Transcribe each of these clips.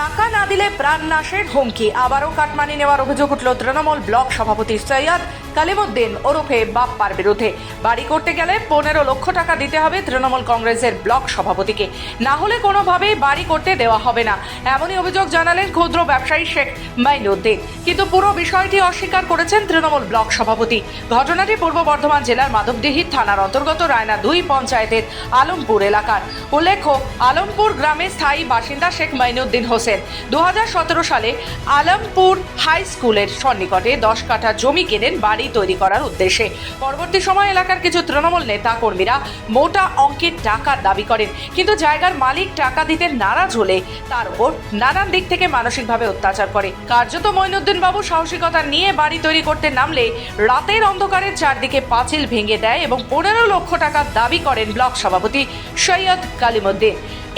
টাকা না দিলে প্রাণ নাশের হুমকি। আবারও কাটমানি নেওয়ার অভিযোগ উঠল তৃণমূল ব্লক সভাপতি সৈয়দ কালিমুদ্দিন ওরফে বাপ্পার বিরুদ্ধে। বাড়ি করতে গেলে 15 লক্ষ টাকা দিতে হবে তৃণমূল কংগ্রেসের ব্লক সভাপতিকে, না হলে কোনোভাবেই বাড়ি করতে দেওয়া হবে না, এমনই অভিযোগ জানালেন ক্ষুদ্র ব্যবসায়ী শেখ মাইনুদ্দিন। কিন্তু পুরো বিষয়টি অস্বীকার করেছেন তৃণমূল ব্লক সভাপতি। ঘটনাটি পূর্ব বর্ধমান জেলার মাধবদীহি থানার অন্তর্গত রায়না 2 পঞ্চায়েতের আলমপুর এলাকার। উল্লেখ্য, আলমপুর গ্রামে স্থায়ী বাসিন্দা শেখ মাইনুদ্দিন হোসেন 2017 সালে আলমপুর হাই স্কুলের সন্নিকটে 10 কাঠা জমি কেনেন বাড়ি তৈরি করার উদ্দেশ্যে। পরবর্তী সময় এলাকার কিছু তৃণমূল নেতা কর্মীরা মোটা অঙ্কের টাকার দাবি করেন, কিন্তু জায়গার মালিক টাকা দিতে নারাজ হলে তার উপর নানান দিক থেকে মানসিকভাবে অত্যাচার করে। কার্যত মঈনুদ্দিন বাবু সাহসিকতা নিয়ে বাড়ি তৈরি করতে নামলে রাতের অন্ধকারে চারদিকে পাঁচিল ভেঙে দেয় এবং 15 লক্ষ টাকা দাবি করেন ব্লক সভাপতি সৈয়দ কালিমুদ্দিন।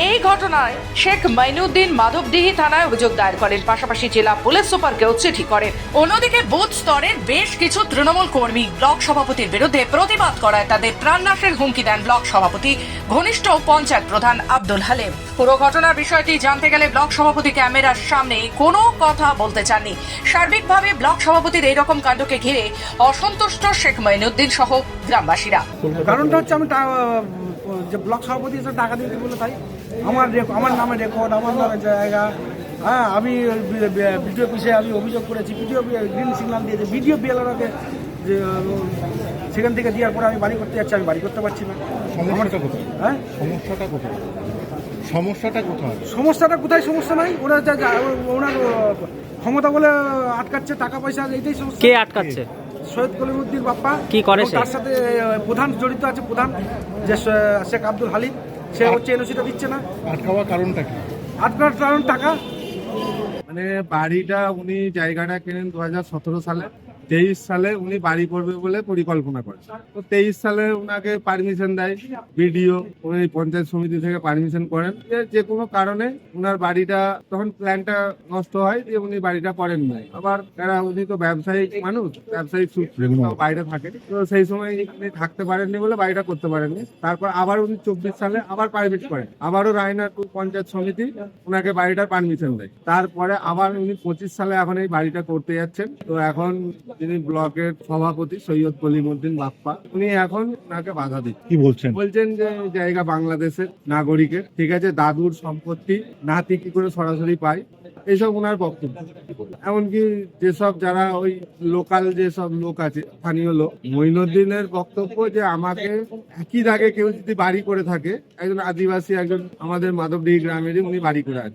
এই ঘটনায় শেখ মাইনুদ্দিন মাধবদীহি থানায় অভিযোগ দায়ের করেন, পাশাপাশি জেলা পুলিশ সুপারকেও চিঠি করেন। অন্যদিকে বুথ স্তরের বেশ কিছু তৃণমূল কর্মী ব্লক সভাপতির বিরুদ্ধে প্রতিবাদ করায় তাদের প্রাণনাশের হুমকি দেন ব্লক সভাপতি ঘনিষ্ঠ পঞ্চায়েত প্রধান আব্দুল হালিম। পুরো ঘটনার বিষয়টি জানতে গেলে ব্লক সভাপতি ক্যামেরার সামনে কোনো কথা বলতে চাননি। সার্বিকভাবে ব্লক সভাপতির এইরকম কাণ্ডকে ঘিরে অসন্তুষ্ট শেখ মাইনুদ্দিন সহ গ্রামবাসীরা। কারণটা হচ্ছে আমি যে ব্লক সভাপতি হিসেবে টাকা দিতে বলে, তাই আমার নামে রেকর্ড, আমার নামে জায়গা, হ্যাঁ আমি ভিডিও অফিসে আমি অভিযোগ করেছি, ভিডিও গ্রিন সিগন্যাল দিয়েছে, ভিডিও বিএলআরকে যে সেখান থেকে দেওয়ার পরে আমি বাড়ি করতে যাচ্ছি, আমি বাড়ি করতে পারছি না। সমস্যাটা কোথায়? হ্যাঁ, সমস্যাটা কোথায়? সমস্যাটা কোথায়? সমস্যাটা কোথায়? সমস্যা নাই, ওরা ওনার ক্ষমতা বলে আটকাচ্ছে, টাকা পয়সা, এইটাই সমস্যা। কে আটকাচ্ছে? সৈয়দ কালিমুদ্দিন বাপ্পা। কি করে সে? তার সাথে প্রধান জড়িত আছে, প্রধান যে শেখ আব্দুল হালিম, সে হচ্ছে এনওসিটা দিচ্ছে না। আটকাওয়ার কারণটা কি? আটকার কারণ টাকা। মানে বাড়িটা উনি জায়গাটা কেনেন 2017 সালে। 23 সালে উনি বাড়ি করবে বলে পরিকল্পনা করেন। তো 23 সালে উনাকে পারমিশন দেয় বিডিও, উনি পঞ্চায়েত সমিতি থেকে পারমিশন করেন যে কোনো কারণে উনার বাড়িটা, তখন প্ল্যানটা নষ্ট হয়, যে উনি বাড়িটা করেন নাই। আবার উনি তো ব্যবসায়িক মানুষ, ব্যবসায়িক সূত্রে বাইরে থাকে, তো সেই সময় উনি থাকতে পারেননি বলে বাড়িটা করতে পারেননি। তারপর আবার উনি 24 সালে আবার পারমিট করেন, আবারও রায়না 2 পঞ্চায়েত সমিতি উনাকে বাড়িটার পারমিশন দেয়। তারপরে আবার উনি 25 সালে এখন এই বাড়িটা করতে যাচ্ছেন। তো এখন যিনি ব্লকের সভাপতি সৈয়দ কালিমুদ্দিন বাপ্পা, উনি এখন ওনাকে বাধা দিচ্ছেন। কি বলছেন? বলছেন যে জায়গা বাংলাদেশের নাগরিকের, ঠিক আছে, দাদুর সম্পত্তি নাতি কি করে সরাসরি পায়, এইসব ওনার বক্তব্য। এমনকি যেসব যারা ওই লোকাল যেসব লোক আছে, স্থানীয় লোক, মঈনুদ্দিনের বক্তব্য যে আমাকে একই দাগে কেউ যদি বাড়ি করে থাকে, একজন আদিবাসী, একজন আমাদের মাধবদীহি গ্রামেরই উনি বাড়ি করে আছে।